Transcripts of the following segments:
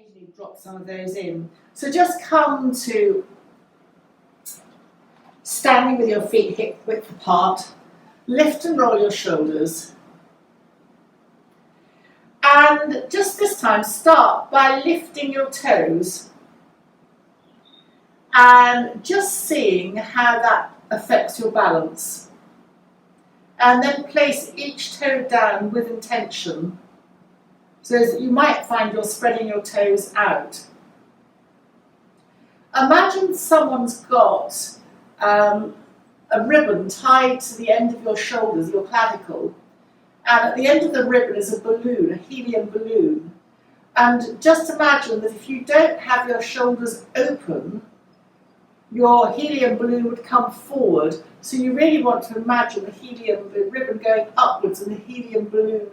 occasionally drop some of those in. So just come to standing with your feet hip width apart, lift and roll your shoulders. And just this time start by lifting your toes and just seeing how that affects your balance. And then place each toe down with intention. So you might find you're spreading your toes out. Imagine someone's got a ribbon tied to the end of your shoulders, your clavicle, and at the end of the ribbon is a balloon, a helium balloon. And just imagine that if you don't have your shoulders open, your helium balloon would come forward. So you really want to imagine the ribbon going upwards and the helium balloon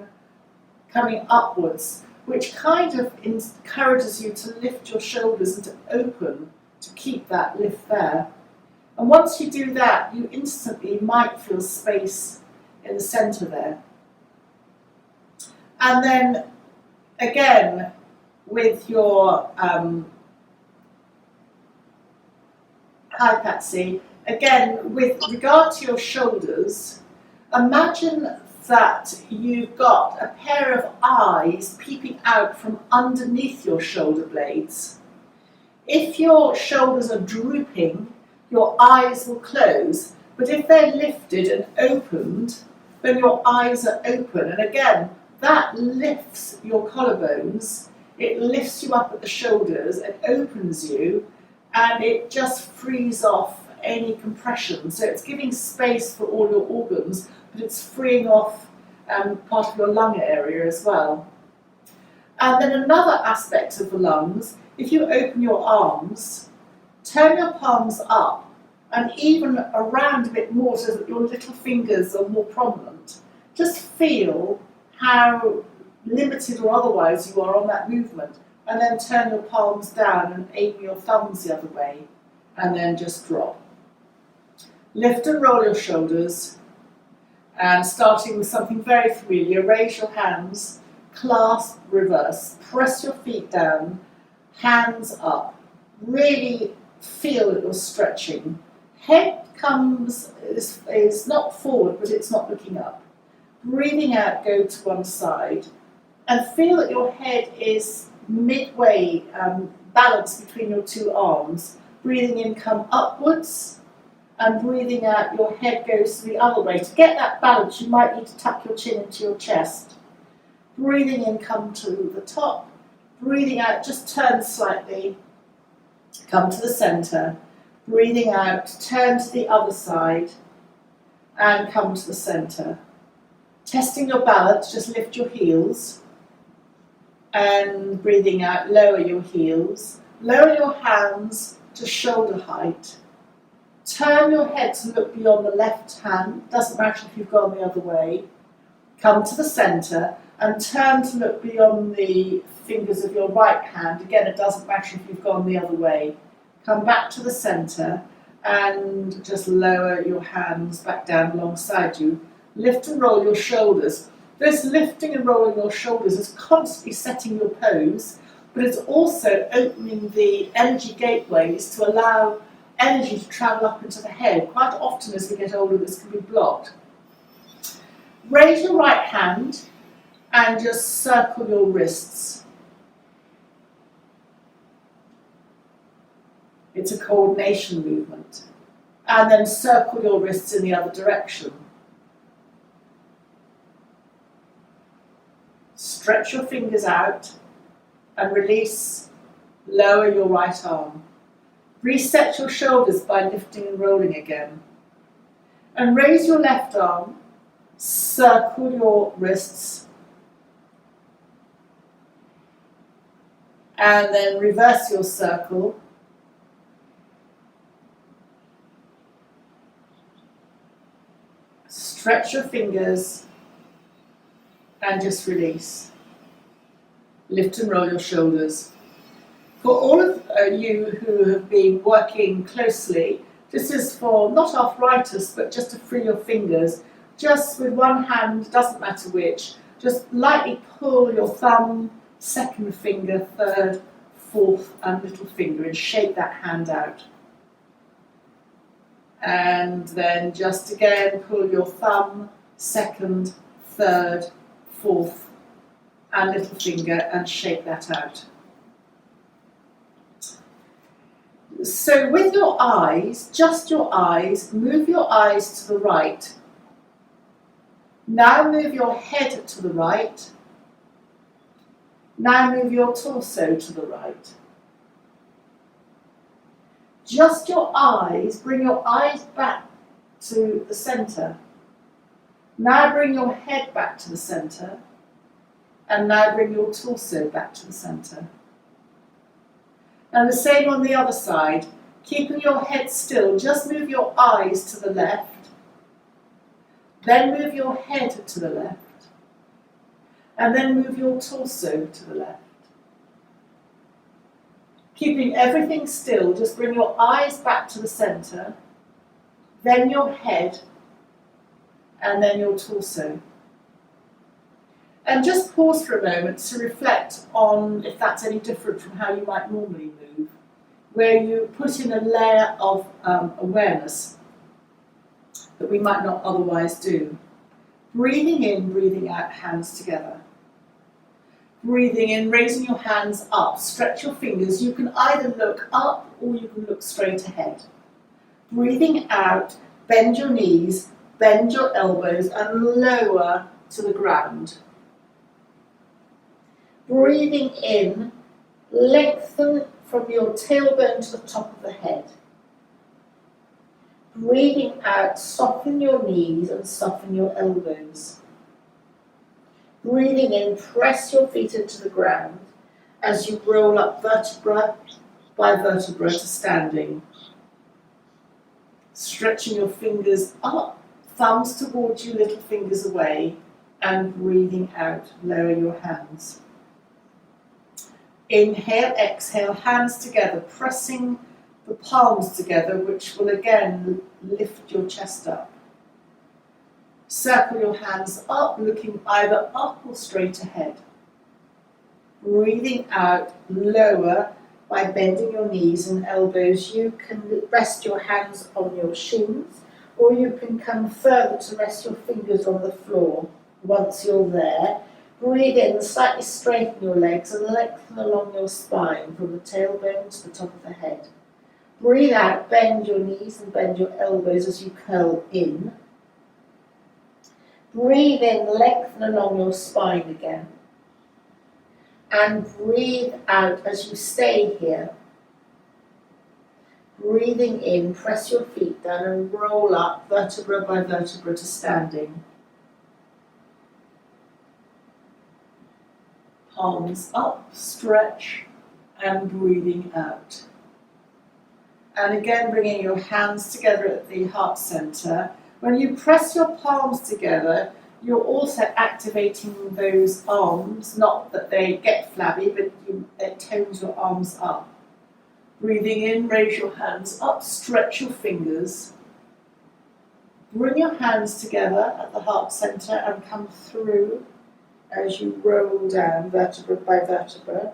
coming upwards, which kind of encourages you to lift your shoulders and to open, to keep that lift there. And once you do that, you instantly might feel space in the centre there. And then again, with your, hi Patsy, again, with regard to your shoulders, imagine that you've got a pair of eyes peeping out from underneath your shoulder blades. If your shoulders are drooping, your eyes will close, but if they're lifted and opened, then your eyes are open. And again, that lifts your collarbones, it lifts you up at the shoulders, it opens you, and it just frees off any compression. So it's giving space for all your organs, but it's freeing off part of your lung area as well. And then another aspect of the lungs, if you open your arms, turn your palms up and even around a bit more so that your little fingers are more prominent. Just feel how limited or otherwise you are on that movement, and then turn your palms down and aim your thumbs the other way, and then just drop. Lift and roll your shoulders, and starting with something very familiar, raise your hands, clasp, reverse, press your feet down, hands up, really feel that you're stretching. Head is not forward, but it's not looking up. Breathing out, go to one side, and feel that your head is midway, balanced between your two arms. Breathing in, come upwards, and breathing out, your head goes the other way. To get that balance, you might need to tuck your chin into your chest. Breathing in, come to the top. Breathing out, just turn slightly, come to the centre. Breathing out, turn to the other side, and come to the centre. Testing your balance, just lift your heels, and breathing out, lower your heels. Lower your hands to shoulder height. Turn your head to look beyond the left hand, doesn't matter if you've gone the other way. Come to the centre and turn to look beyond the fingers of your right hand. Again, it doesn't matter if you've gone the other way. Come back to the centre and just lower your hands back down alongside you. Lift and roll your shoulders. This lifting and rolling your shoulders is constantly setting your pose, but it's also opening the energy gateways to allow energy to travel up into the head. Quite often as we get older, this can be blocked. Raise your right hand and just circle your wrists. It's a coordination movement. And then circle your wrists in the other direction. Stretch your fingers out and release, lower your right arm. Reset your shoulders by lifting and rolling again. And raise your left arm, circle your wrists, and then reverse your circle. Stretch your fingers and just release. Lift and roll your shoulders. For all of you who have been working closely, this is for not arthritis, but just to free your fingers. Just with one hand, doesn't matter which, just lightly pull your thumb, second finger, third, fourth and little finger, and shake that hand out. And then just again pull your thumb, second, third, fourth and little finger, and shake that out. So with your eyes, just your eyes, move your eyes to the right. Now move your head to the right. Now move your torso to the right. Just your eyes, bring your eyes back to the centre. Now bring your head back to the centre. And now bring your torso back to the centre. And the same on the other side. Keeping your head still, just move your eyes to the left. Then move your head to the left. And then move your torso to the left. Keeping everything still, just bring your eyes back to the centre, then your head, and then your torso. And just pause for a moment to reflect on if that's any different from how you might normally move, where you put in a layer of awareness that we might not otherwise do. Breathing in, breathing out, hands together. Breathing in, raising your hands up, stretch your fingers. You can either look up or you can look straight ahead. Breathing out, bend your knees, bend your elbows and lower to the ground. Breathing in, lengthen from your tailbone to the top of the head. Breathing out, soften your knees and soften your elbows. Breathing in, press your feet into the ground as you roll up vertebra by vertebra to standing. Stretching your fingers up, thumbs towards you, little fingers away, and breathing out, lower your hands. Inhale, exhale, hands together, pressing the palms together, which will again lift your chest up. Circle your hands up, looking either up or straight ahead. Breathing out, lower by bending your knees and elbows. You can rest your hands on your shins, or you can come further to rest your fingers on the floor once you're there. Breathe in, slightly straighten your legs and lengthen along your spine from the tailbone to the top of the head. Breathe out, bend your knees and bend your elbows as you curl in. Breathe in, lengthen along your spine again. And breathe out as you stay here. Breathing in, press your feet down and roll up vertebra by vertebra to standing. Palms up, stretch, and breathing out. And again, bringing your hands together at the heart center. When you press your palms together, you're also activating those arms, not that they get flabby, but it tones your arms up. Breathing in, raise your hands up, stretch your fingers. Bring your hands together at the heart center and come through as you roll down vertebra by vertebra.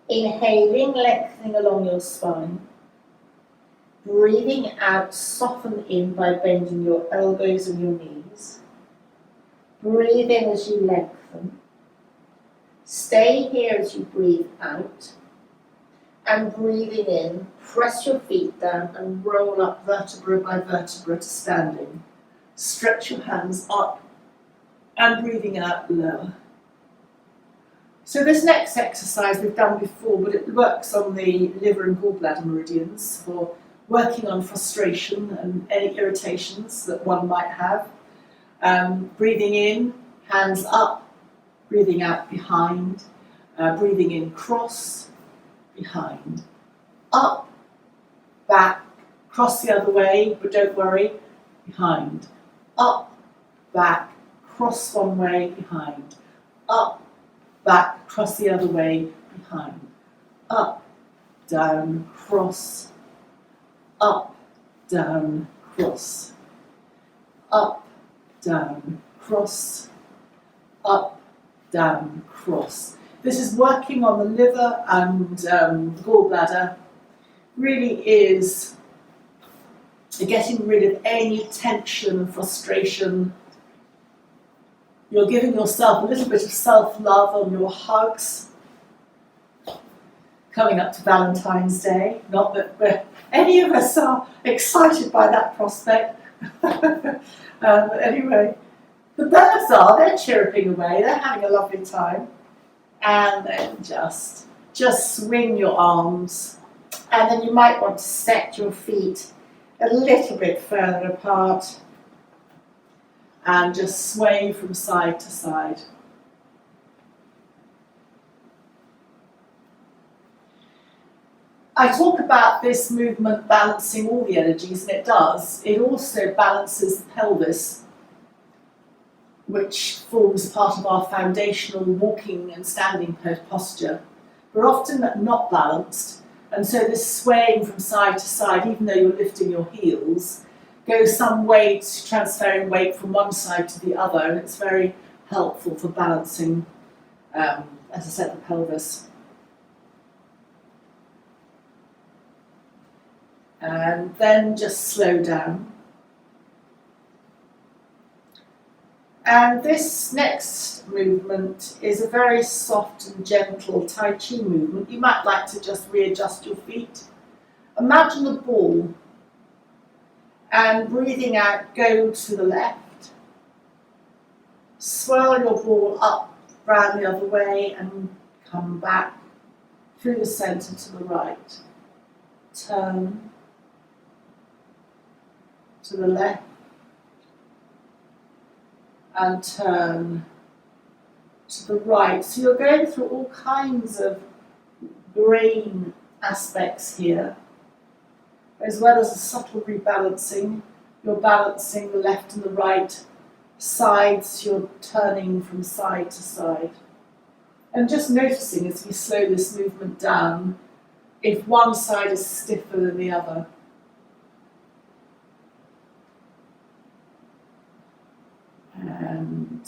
Inhaling, lengthening along your spine. Breathing out, soften in by bending your elbows and your knees. Breathe in as you lengthen. Stay here as you breathe out. And breathing in, press your feet down and roll up vertebra by vertebra to standing. Stretch your hands up and breathing out, lower. So this next exercise we've done before, but it works on the liver and gallbladder meridians for working on frustration and any irritations that one might have. Breathing in, hands up, breathing out behind, breathing in cross, behind, up, back, cross the other way, but don't worry, behind, up, back, cross one way, behind, up, back, cross the other way, behind, up, down, cross, up, down, cross, up, down, cross, up, down, cross. This is working on the liver and gallbladder. Really is getting rid of any tension and frustration. You're giving yourself a little bit of self-love on your hugs. Coming up to Valentine's Day, not that any of us are excited by that prospect. But anyway, the birds are, they're chirruping away, they're having a lovely time. And then just swing your arms. And then you might want to set your feet a little bit further apart and just sway from side to side. I talk about this movement balancing all the energies, and it does. It also balances the pelvis, which forms part of our foundational walking and standing posture. We're often not balanced, and so this swaying from side to side, even though you're lifting your heels, goes some way to transferring weight from one side to the other, and it's very helpful for balancing, as I said, the pelvis. And then just slow down. And this next movement is a very soft and gentle Tai Chi movement. You might like to just readjust your feet. Imagine a ball, and breathing out, go to the left. Swirl your ball up, round the other way, and come back through the centre to the right. Turn to the left and turn to the right. So you're going through all kinds of brain aspects here, as well as a subtle rebalancing. You're balancing the left and the right sides, you're turning from side to side. And just noticing as we slow this movement down, if one side is stiffer than the other. And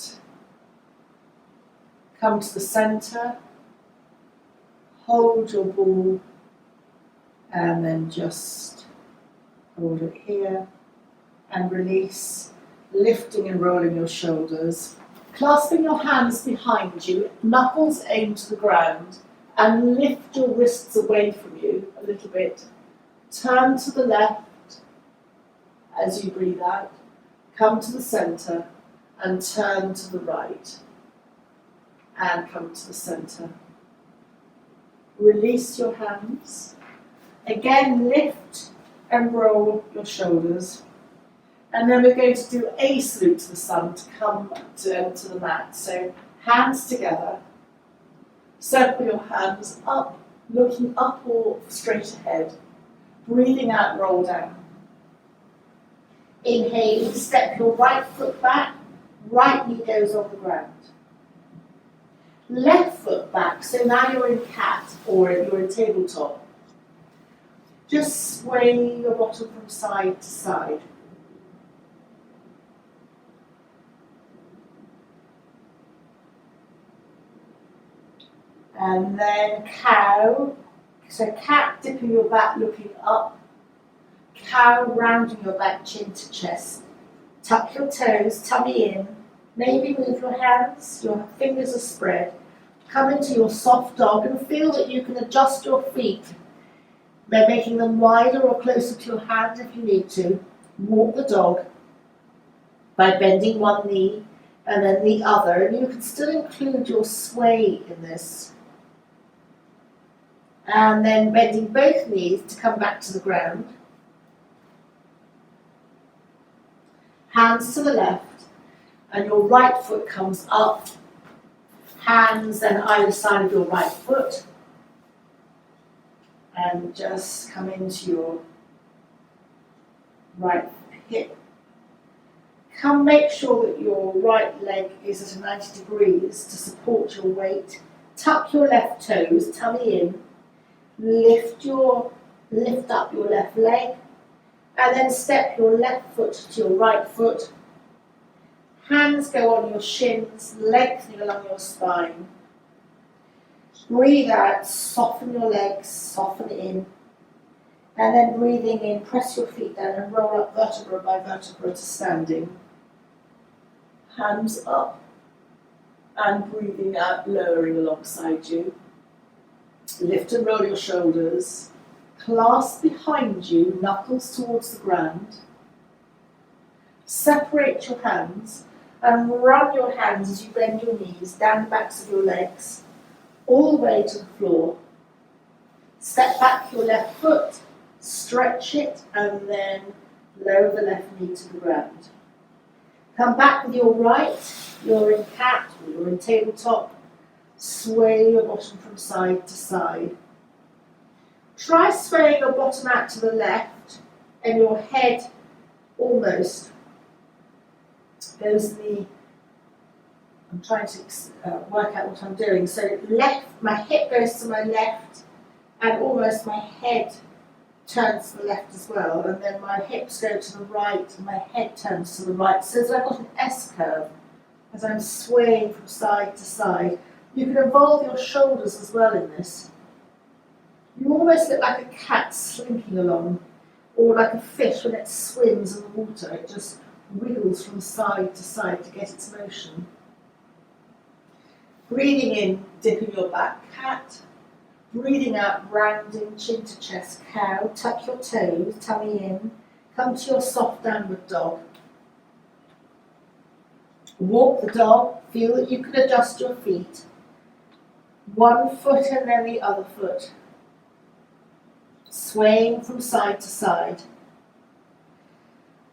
come to the centre, hold your ball, and then just hold it here and release, lifting and rolling your shoulders, clasping your hands behind you, knuckles aimed to the ground, and lift your wrists away from you a little bit. Turn to the left as you breathe out, come to the centre, and turn to the right, and come to the centre. Release your hands. Again, lift and roll your shoulders. And then we're going to do a salute to the sun to come to the mat. So hands together. Circle your hands up, looking up or straight ahead. Breathing out, roll down. Inhaling, step your right foot back. Right knee goes on the ground. Left foot back, so now you're in cat or you're in tabletop. Just sway your bottom from side to side. And then cow. So cat, dipping your back, looking up. Cow, rounding your back, chin to chest. Tuck your toes, tummy in. Maybe move your hands, your fingers are spread. Come into your soft dog and feel that you can adjust your feet by making them wider or closer to your hand if you need to. Walk the dog by bending one knee and then the other, and you can still include your sway in this. And then bending both knees to come back to the ground. Hands to the left, and your right foot comes up. Hands then either side of your right foot. And just come into your right hip. Come make sure that your right leg is at 90 degrees to support your weight. Tuck your left toes, tummy in. Lift up your left leg. And then step your left foot to your right foot. Hands go on your shins, lengthening along your spine. Breathe out, soften your legs, soften in. And then breathing in, press your feet down and roll up vertebra by vertebra to standing. Hands up. And breathing out, lowering alongside you. Lift and roll your shoulders. Clasp behind you, knuckles towards the ground. Separate your hands and run your hands as you bend your knees down the backs of your legs, all the way to the floor. Step back your left foot, stretch it, and then lower the left knee to the ground. Come back with your right, you're in cat or you're in tabletop. Sway your bottom from side to side. Try swaying your bottom out to the left and your head almost goes I'm trying to work out what I'm doing. So my hip goes to my left and almost my head turns to the left as well. And then my hips go to the right and my head turns to the right. So I've got an S curve as I'm swaying from side to side. You can involve your shoulders as well in this. You almost look like a cat slinking along, or like a fish when it swims in the water. It just wiggles from side to side to get its motion. Breathing in, dipping your back, cat. Breathing out, rounding chin to chest, cow. Tuck your toes, tummy in. Come to your soft downward dog. Walk the dog. Feel that you can adjust your feet. One foot and then the other foot. Swaying from side to side.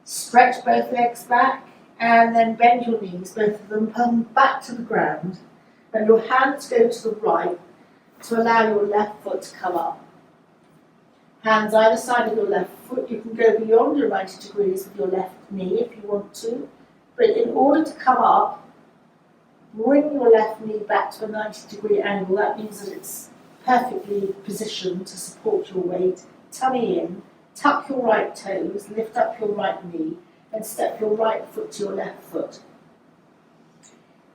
Stretch both legs back and then bend your knees, both of them come back to the ground, and your hands go to the right to allow your left foot to come up. Hands either side of your left foot. You can go beyond your 90 degrees with your left knee if you want to, but in order to come up, bring your left knee back to a 90-degree angle. That means that it's perfectly positioned to support your weight. Tummy in, tuck your right toes, lift up your right knee, and step your right foot to your left foot.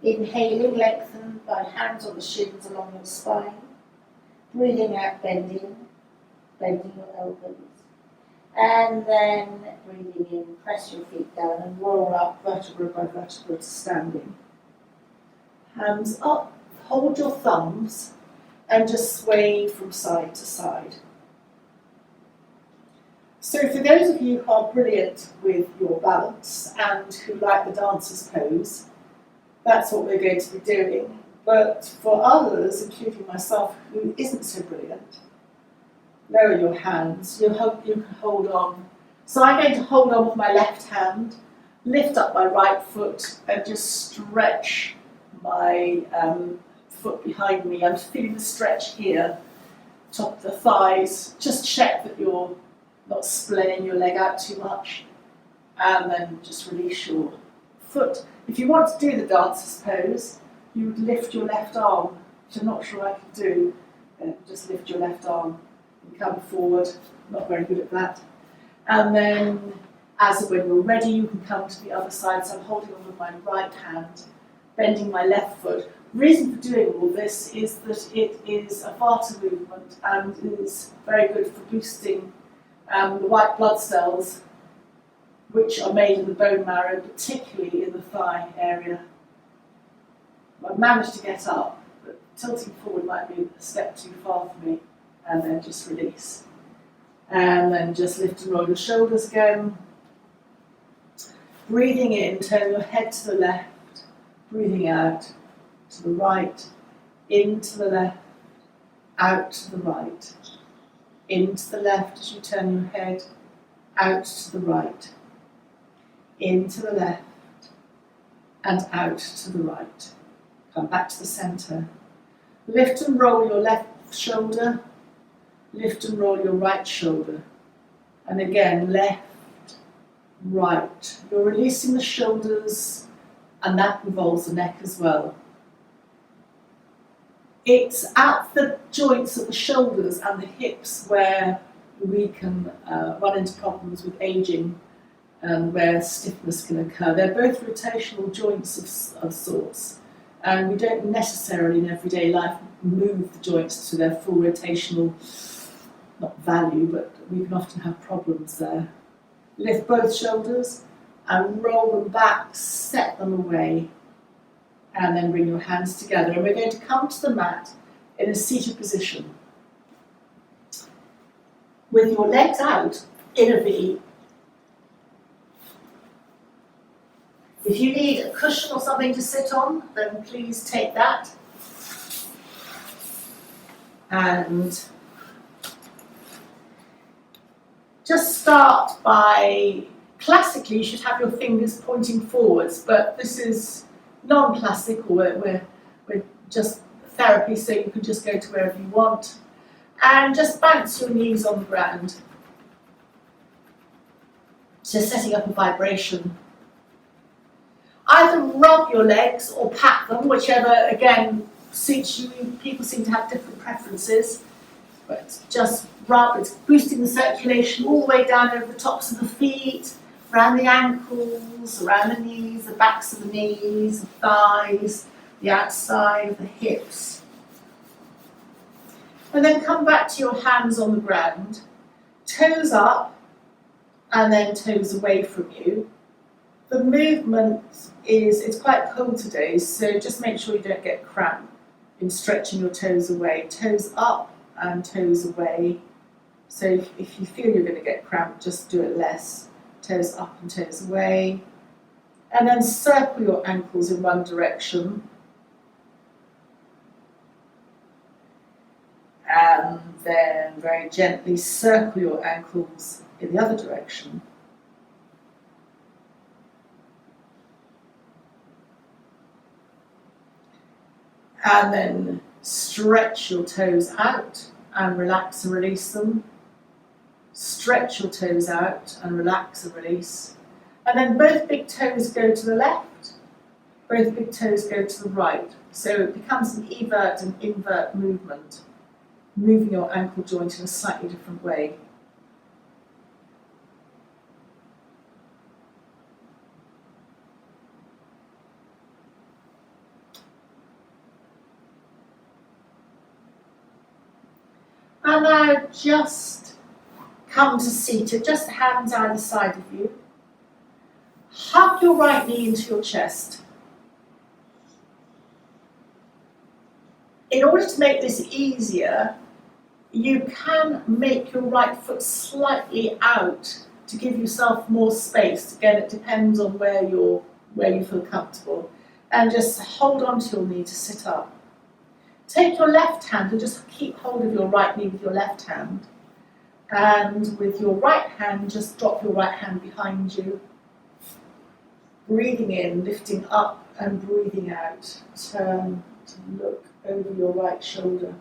Inhaling, lengthen by hands on the shins along your spine. Breathing out, bending your elbows. And then breathing in, press your feet down and roll up vertebra by vertebra to standing. Hands up, hold your thumbs and just sway from side to side. So for those of you who are brilliant with your balance and who like the dancer's pose, that's what we're going to be doing. But for others, including myself, who isn't so brilliant, lower your hands, you can hold on. So I'm going to hold on with my left hand, lift up my right foot and just stretch my foot behind me. I'm feeling the stretch here, top of the thighs. Just check that you're not splaying your leg out too much. And then just release your foot. If you want to do the dancer's pose, you would lift your left arm, which I'm not sure I can do. Just lift your left arm and come forward. Not very good at that. And then, as when you're ready, you can come to the other side. So I'm holding on with my right hand, bending my left foot. The reason for doing all this is that it is a Vata movement and is very good for boosting the white blood cells, which are made in the bone marrow, particularly in the thigh area. I've managed to get up, but tilting forward might be a step too far for me. And then just release. And then just lift and roll your shoulders again. Breathing in, turn your head to the left. Breathing out to the right. Into the left. Out to the right. Into the left as you turn your head. Out to the right. Into the left. And out to the right. Come back to the centre. Lift and roll your left shoulder. Lift and roll your right shoulder. And again, left, right. You're releasing the shoulders, and that involves the neck as well. It's at the joints of the shoulders and the hips where we can run into problems with aging and where stiffness can occur. They're both rotational joints of sorts. And we don't necessarily in everyday life move the joints to their full rotational, not value, but we can often have problems there. Lift both shoulders and roll them back, set them away, and then bring your hands together. And we're going to come to the mat in a seated position with your legs out in a V. If you need a cushion or something to sit on, then please take that. And just start by, classically you should have your fingers pointing forwards, but this is non-classical, we're just therapy, so you can just go to wherever you want. And just bounce your knees on the ground. Just setting up a vibration. Either rub your legs or pat them, whichever, again, suits you. People seem to have different preferences. But just rub, it's boosting the circulation all the way down over the tops of the feet, around the ankles, around the knees, the backs of the knees, the thighs, the outside of the hips. And then come back to your hands on the ground, toes up and then toes away from you. The movement is, it's quite cold today, so just make sure you don't get cramp in stretching your toes away. Toes up and toes away. So if you feel you're going to get cramp, just do it less. Toes up and toes away. And then circle your ankles in one direction. And then very gently circle your ankles in the other direction. And then stretch your toes out and relax and release them. Stretch your toes out and relax and release. And then both big toes go to the left, both big toes go to the right. So it becomes an evert and invert movement, moving your ankle joint in a slightly different way. And now just come to seated, just hands either side of you. Hug your right knee into your chest. In order to make this easier, you can make your right foot slightly out to give yourself more space. Again, it depends on where you feel comfortable. And just hold on to your knee to sit up. Take your left hand and just keep hold of your right knee with your left hand. And with your right hand, just drop your right hand behind you. Breathing in, lifting up and breathing out. Turn to look over your right shoulder.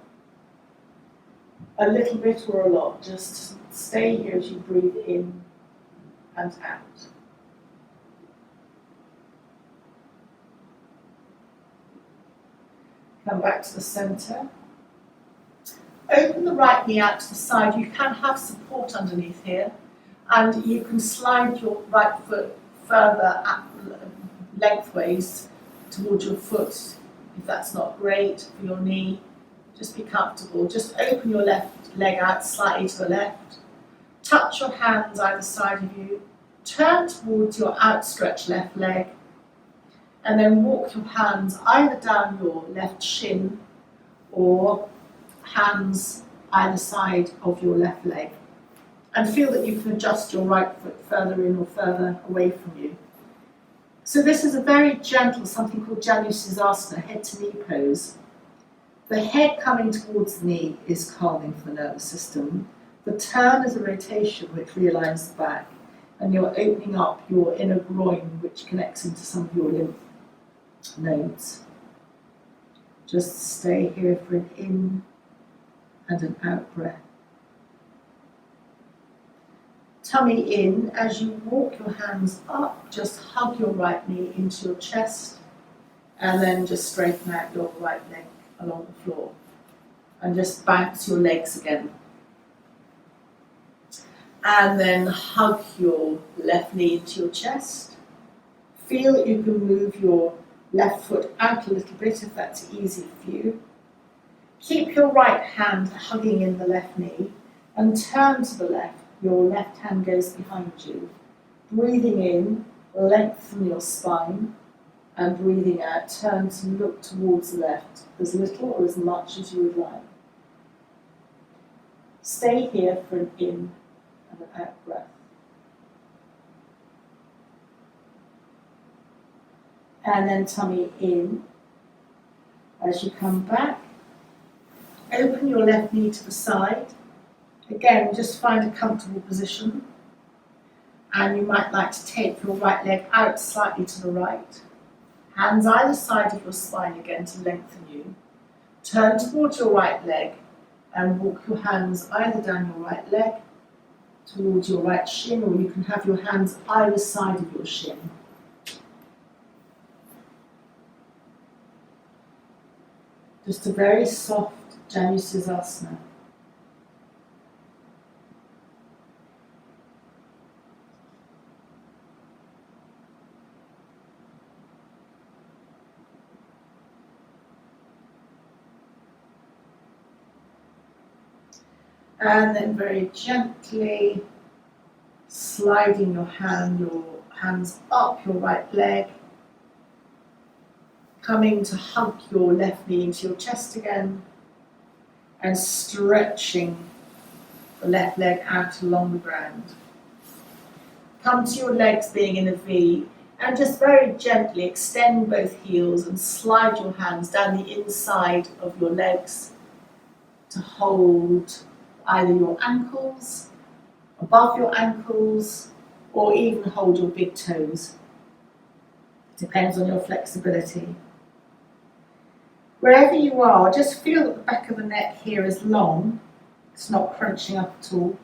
A little bit or a lot, just stay here as you breathe in and out. Come back to the centre. Open the right knee out to the side. You can have support underneath here, and you can slide your right foot further lengthways towards your foot if that's not great for your knee. Just be comfortable. Just open your left leg out slightly to the left. Touch your hands either side of you. Turn towards your outstretched left leg. And then walk your hands either down your left shin or hands either side of your left leg. And feel that you can adjust your right foot further in or further away from you. So this is a very gentle, something called Janusirsasana, head to knee pose. The head coming towards the knee is calming for the nervous system. The turn is a rotation which realigns the back, and you're opening up your inner groin, which connects into some of your lymph nodes. Just stay here for an in and an out breath. Tummy in. As you walk your hands up, just hug your right knee into your chest, and then just straighten out your right leg along the floor. And just bounce your legs again. And then hug your left knee into your chest. Feel that you can move your Left foot out a little bit if that's easy for you. Keep your right hand hugging in the left knee and turn to the left. Your left hand goes behind you. Breathing in, lengthen your spine, and breathing out, turn to look towards the left, as little or as much as you would like. Stay here for an in and an out breath. And then tummy in. As you come back, open your left knee to the side. Again, just find a comfortable position. And you might like to take your right leg out slightly to the right. Hands either side of your spine again to lengthen you. Turn towards your right leg and walk your hands either down your right leg towards your right shin, or you can have your hands either side of your shin. Just a very soft Janu Sirsasana. And then very gently sliding your hands up your right leg, coming to hug your left knee into your chest again, and stretching the left leg out along the ground. Come to your legs being in a V, and just very gently extend both heels and slide your hands down the inside of your legs to hold either your ankles, above your ankles, or even hold your big toes. Depends on your flexibility. Wherever you are, just feel that the back of the neck here is long. It's not crunching up at all.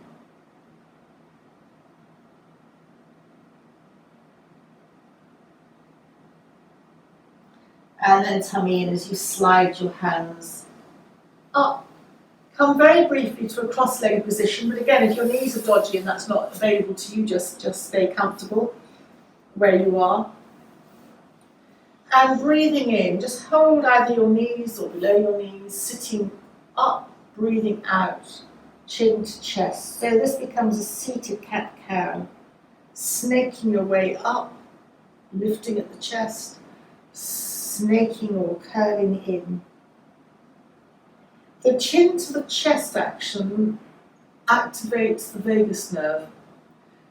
And then tummy in as you slide your hands up. Come very briefly to a cross-legged position, but again, if your knees are dodgy and that's not available to you, just stay comfortable where you are. And breathing in, just hold either your knees or below your knees, sitting up, breathing out, chin to chest. So this becomes a seated cat-cow, snaking your way up, lifting at the chest, snaking or curling in. The chin to the chest action activates the vagus nerve,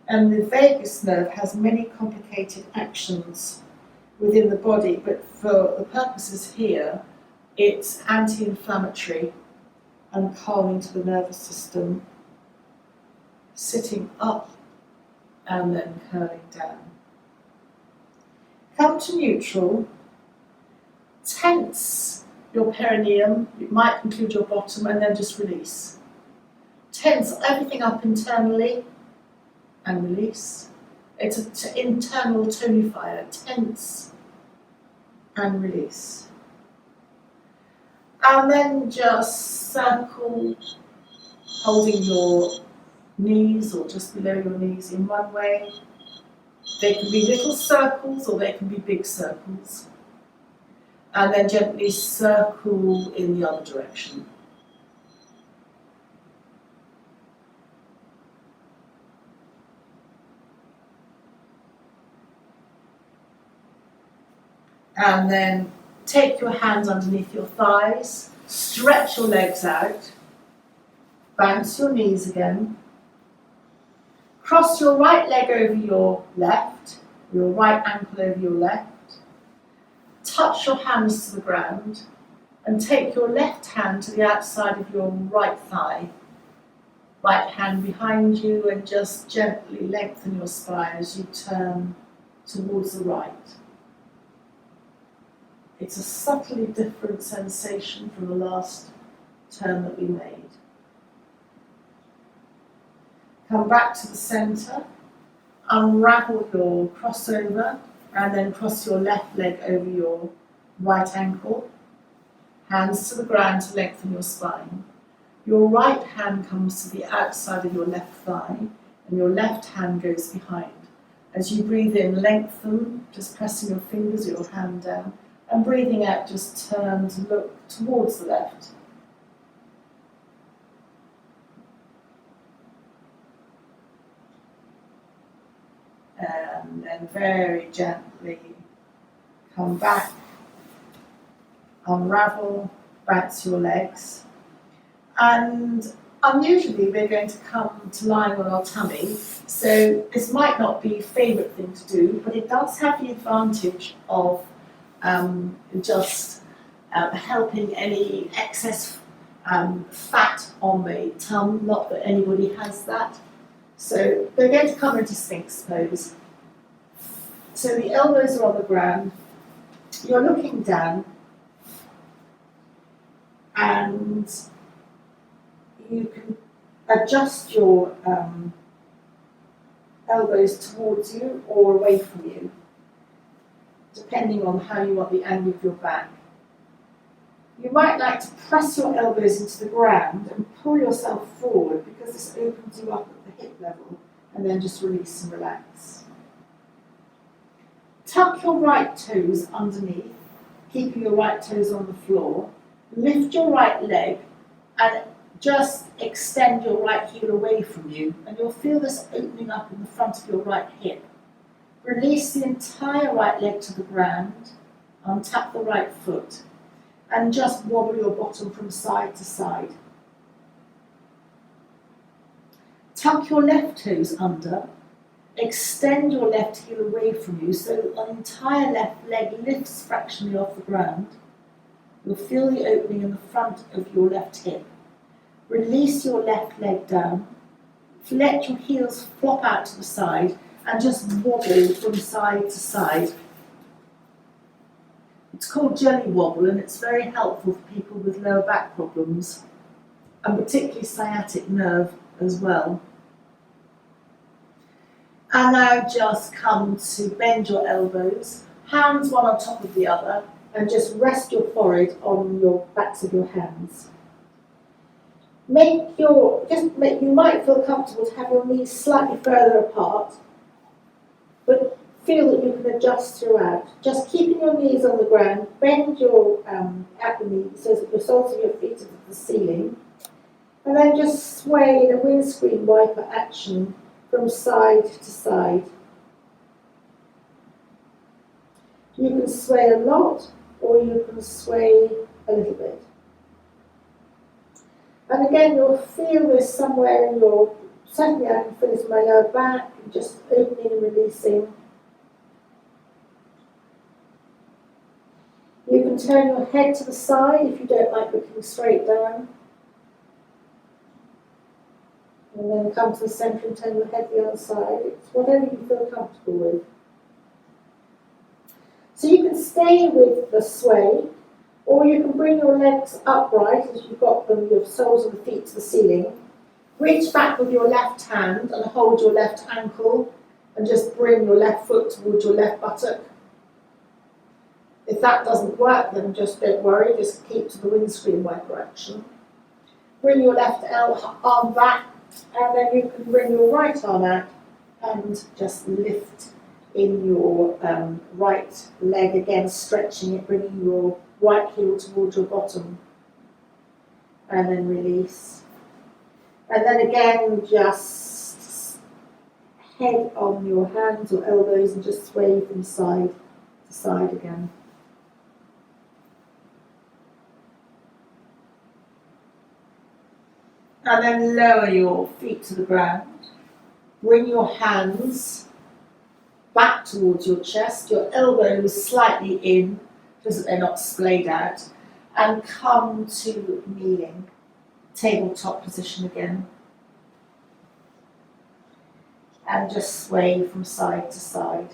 and the vagus nerve has many complicated actions within the body, but for the purposes here, it's anti-inflammatory and calming to the nervous system, sitting up and then curling down. Come to neutral, tense your perineum, it might include your bottom, and then just release. Tense everything up internally and release. It's an internal tonifier, tense and release. And then just circle, holding your knees or just below your knees in one way. They can be little circles or they can be big circles. And then gently circle in the other direction. And then take your hands underneath your thighs, stretch your legs out, bounce your knees again, cross your right leg over your left, your right ankle over your left, touch your hands to the ground, and take your left hand to the outside of your right thigh, right hand behind you, and just gently lengthen your spine as you turn towards the right. It's a subtly different sensation from the last turn that we made. Come back to the center, unravel your crossover, and then cross your left leg over your right ankle. Hands to the ground to lengthen your spine. Your right hand comes to the outside of your left thigh, and your left hand goes behind. As you breathe in, lengthen, just pressing your fingers or your hand down, And breathing out, just turn to look towards the left. And then very gently come back, unravel, bounce your legs. And unusually we're going to come to lying on our tummy, so this might not be a favourite thing to do, but it does have the advantage of just helping any excess fat on the tongue, not that anybody has that. So they're going to come into Sphinx pose. So the elbows are on the ground, you're looking down, and you can adjust your elbows towards you or away from you, depending on how you want the angle of your back. You might like to press your elbows into the ground and pull yourself forward, because this opens you up at the hip level, and then just release and relax. Tuck your right toes underneath, keeping your right toes on the floor. Lift your right leg and just extend your right heel away from you, and you'll feel this opening up in the front of your right hip. Release the entire right leg to the ground, untap the right foot, and just wobble your bottom from side to side. Tuck your left toes under, extend your left heel away from you so that the entire left leg lifts fractionally off the ground. You'll feel the opening in the front of your left hip. Release your left leg down, let your heels flop out to the side, and just wobble from side to side. It's called jelly wobble, and it's very helpful for people with lower back problems, and particularly sciatic nerve as well. And now just come to bend your elbows, hands one on top of the other, and just rest your forehead on your backs of your hands. You might feel comfortable to have your knees slightly further apart, but feel that you can adjust throughout. Just keeping your knees on the ground, bend your at the knee so that the soles of your feet are at the ceiling, and then just sway in a windscreen wiper action from side to side. You can sway a lot, or you can sway a little bit. And again, you'll feel this somewhere in your, certainly I can feel this in my lower back, just opening and releasing. You can turn your head to the side if you don't like looking straight down. And then come to the centre and turn your head the other side. It's whatever you feel comfortable with. So you can stay with the sway, or you can bring your legs upright as you've got them, your soles of the feet to the ceiling. Reach back with your left hand and hold your left ankle, and just bring your left foot towards your left buttock. If that doesn't work, then just don't worry, just keep to the windscreen wiper action. Bring your left arm back, and then you can bring your right arm out and just lift in your right leg again, stretching it, bringing your right heel towards your bottom, and then release. And then again, just head on your hands or elbows and just sway from side to side again. And then lower your feet to the ground. Bring your hands back towards your chest, your elbows slightly in, so that they're not splayed out, and come to kneeling, tabletop position again. And just sway from side to side.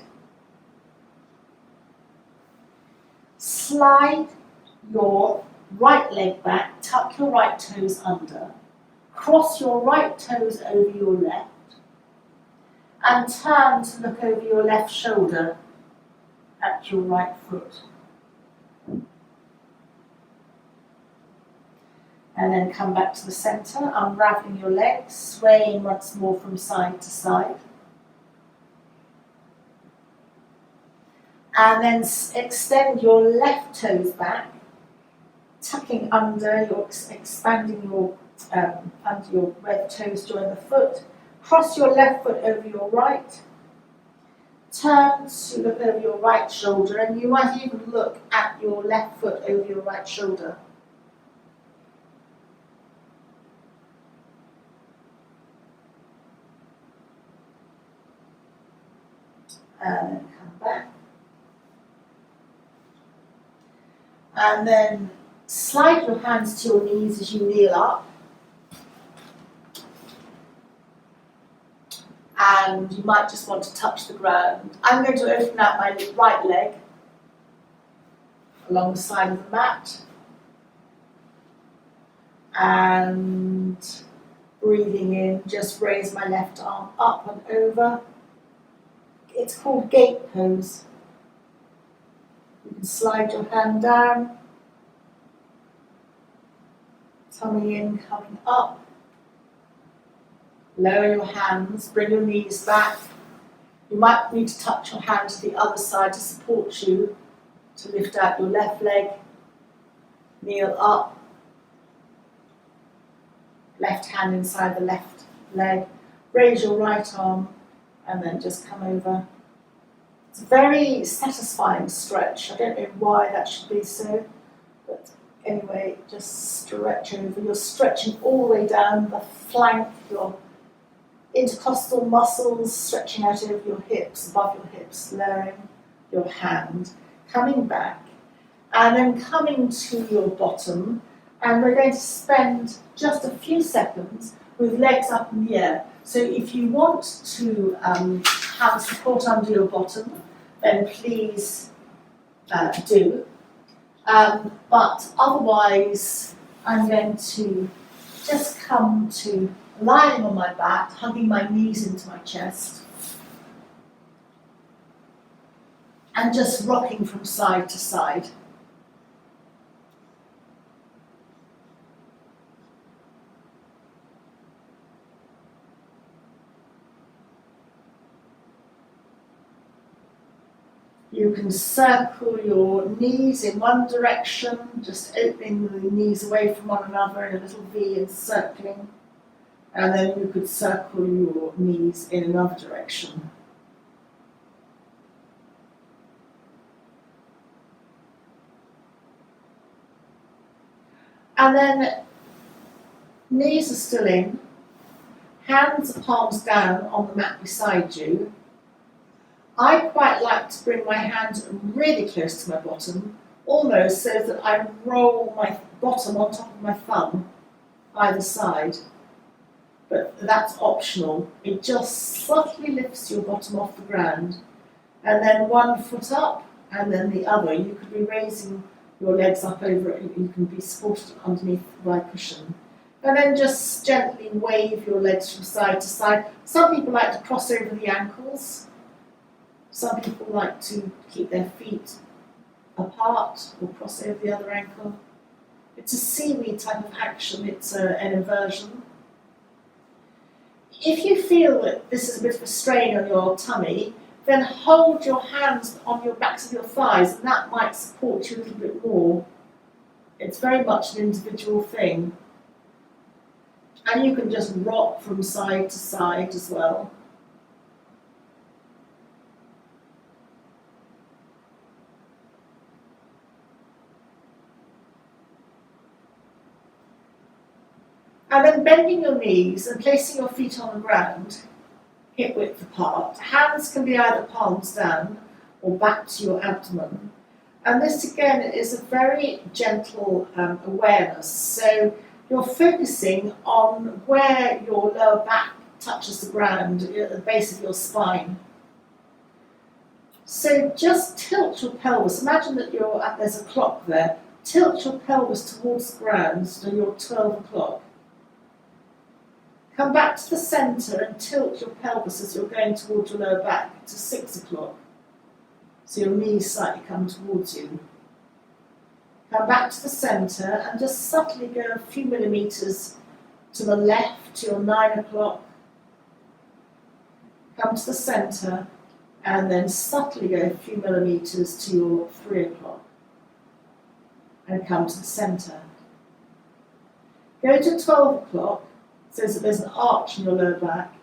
Slide your right leg back, tuck your right toes under, cross your right toes over your left, and turn to look over your left shoulder at your right foot. And then come back to the centre, unravelling your legs, swaying once more from side to side. And then extend your left toes back, tucking under, expanding your under your red toes, join the foot. Cross your left foot over your right. Turn to look over your right shoulder, and you might even look at your left foot over your right shoulder. And then come back. And then slide your hands to your knees as you kneel up. And you might just want to touch the ground. I'm going to open out my right leg along the side of the mat. And breathing in, just raise my left arm up and over. It's called gate pose. You can slide your hand down, tummy in, coming up. Lower your hands, bring your knees back. You might need to touch your hand to the other side to support you, to lift out your left leg. Kneel up. Left hand inside the left leg. Raise your right arm and then just come over. It's a very satisfying stretch. I don't know why that should be so, but anyway, just stretch over. You're stretching all the way down the flank, your intercostal muscles, stretching out over your hips, above your hips, lowering your hand, coming back, and then coming to your bottom. And we're going to spend just a few seconds with legs up in the air. So if you want to have support under your bottom, then please do. But otherwise, I'm going to just come to lying on my back, hugging my knees into my chest, and just rocking from side to side. You can circle your knees in one direction, just opening the knees away from one another in a little V and circling. And then you could circle your knees in another direction. And then knees are still in, hands are palms down on the mat beside you. I quite like to bring my hand really close to my bottom, almost so that I roll my bottom on top of my thumb either side. But that's optional. It just subtly lifts your bottom off the ground. And then one foot up, and then the other. You could be raising your legs up over it. You can be supported underneath by a cushion. And then just gently wave your legs from side to side. Some people like to cross over the ankles. Some people like to keep their feet apart or cross over the other ankle. It's a seaweed type of action. It's an inversion. If you feel that this is a bit of a strain on your tummy, then hold your hands on your backs of your thighs, and that might support you a little bit more. It's very much an individual thing. And you can just rock from side to side as well. And then bending your knees and placing your feet on the ground, hip width apart. Hands can be either palms down or back to your abdomen. And this again is a very gentle awareness. So you're focusing on where your lower back touches the ground, at the base of your spine. So just tilt your pelvis. Imagine that there's a clock there. Tilt your pelvis towards the ground so you're 12 o'clock. Come back to the centre and tilt your pelvis as you're going towards your lower back to 6 o'clock. So your knees slightly come towards you. Come back to the centre and just subtly go a few millimetres to the left to your 9 o'clock. Come to the centre and then subtly go a few millimeters to your 3 o'clock and come to the centre. Go to 12 o'clock so that there's an arch in your lower back,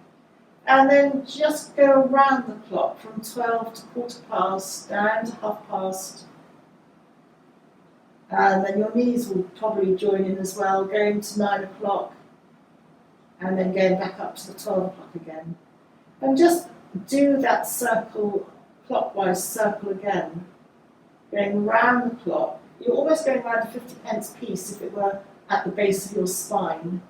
and then just go around the clock from 12 to 1/4 down to 1/2, and then your knees will probably join in as well, going to 9 o'clock and then going back up to the 12 o'clock again. And just do that circle, clockwise circle again, going round the clock. You're almost going around a 50 pence piece if it were at the base of your spine.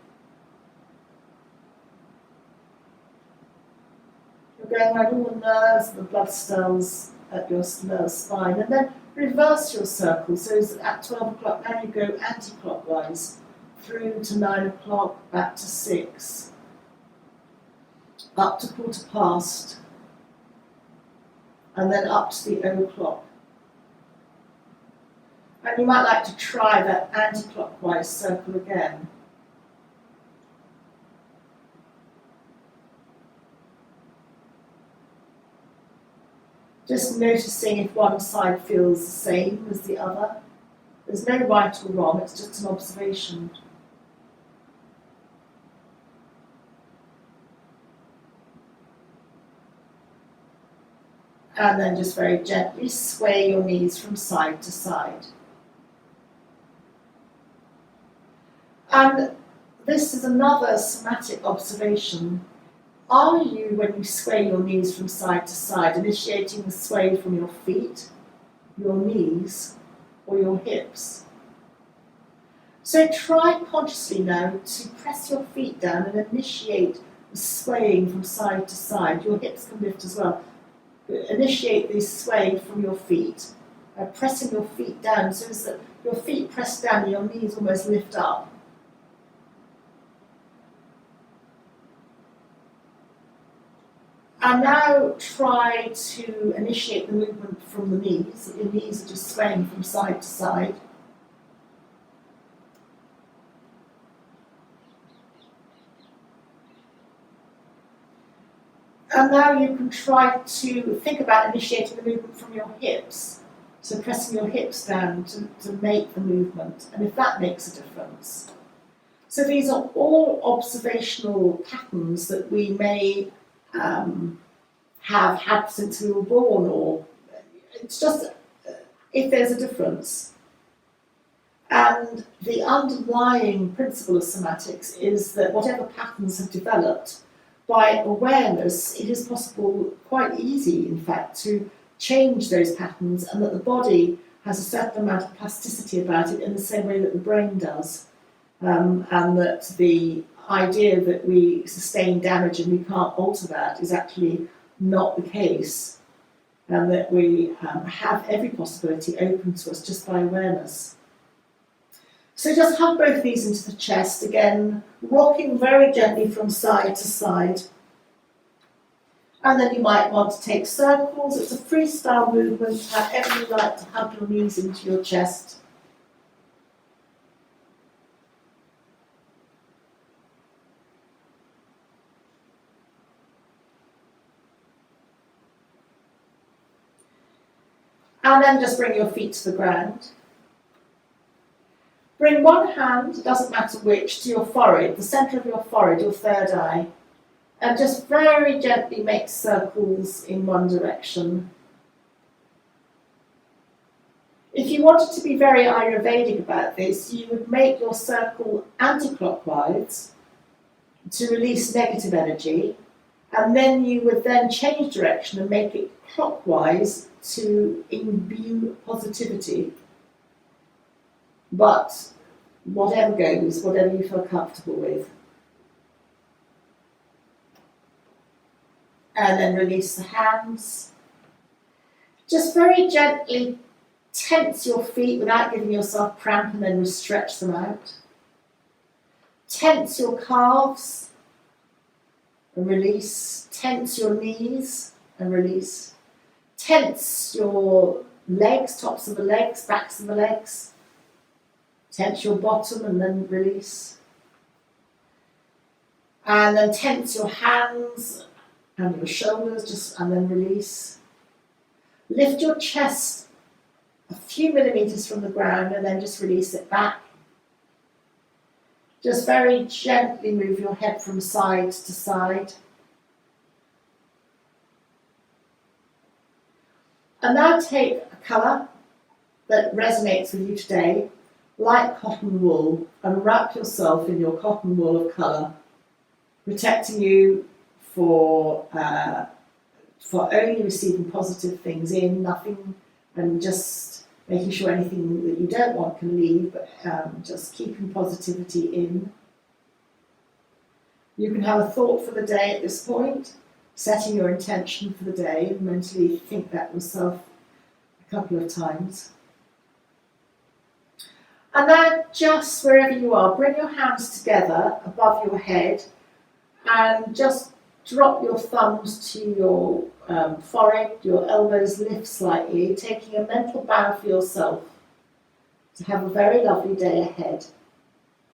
You're going around all the nerves and the blood cells at your nerve spine, and then reverse your circle so that at 12 o'clock now you go anti-clockwise through to 9 o'clock, back to 6, up to 1/4, and then up to the o'clock. And you might like to try that anti-clockwise circle again. Just noticing if one side feels the same as the other. There's no right or wrong, it's just an observation. And then just very gently sway your knees from side to side. And this is another somatic observation. Are you, when you sway your knees from side to side, initiating the sway from your feet, your knees, or your hips? So try consciously now to press your feet down and initiate the swaying from side to side. Your hips can lift as well. Initiate the sway from your feet, pressing your feet down so that your feet press down and your knees almost lift up. And now try to initiate the movement from the knees. Your knees are just swaying from side to side. And now you can try to think about initiating the movement from your hips. So pressing your hips down to make the movement, and if that makes a difference. So these are all observational patterns that we may have had since we were born, or it's just if there's a difference. And the underlying principle of somatics is that whatever patterns have developed, by awareness, it is possible, quite easy in fact, to change those patterns, and that the body has a certain amount of plasticity about it in the same way that the brain does. And that the idea that we sustain damage and we can't alter that is actually not the case, and that we have every possibility open to us just by awareness. So just hug both knees into the chest, again, rocking very gently from side to side. And then you might want to take circles. It's a freestyle movement, however you like to hug your knees into your chest. And then just bring your feet to the ground. Bring one hand, it doesn't matter which, to your forehead, the centre of your forehead, your third eye, and just very gently make circles in one direction. If you wanted to be very Ayurvedic about this, you would make your circle anti-clockwise to release negative energy, and then you would then change direction and make it clockwise to imbue positivity. But whatever goes, whatever you feel comfortable with. And then release the hands. Just very gently tense your feet without giving yourself cramp, and then stretch them out. Tense your calves and release. Tense your knees and release. Tense your legs, tops of the legs, backs of the legs. Tense your bottom and then release. And then tense your hands and your shoulders, and then release. Lift your chest a few millimeters from the ground and then just release it back. Just very gently move your head from side to side. And now take a colour that resonates with you today, like cotton wool, and wrap yourself in your cotton wool of colour, protecting you for only receiving positive things in, nothing, and just making sure anything that you don't want can leave, but just keeping positivity in. You can have a thought for the day at this point, setting your intention for the day, mentally think that yourself a couple of times. And then just wherever you are, bring your hands together above your head and just drop your thumbs to your forehead, your elbows lift slightly, taking a mental bow for yourself to have a very lovely day ahead.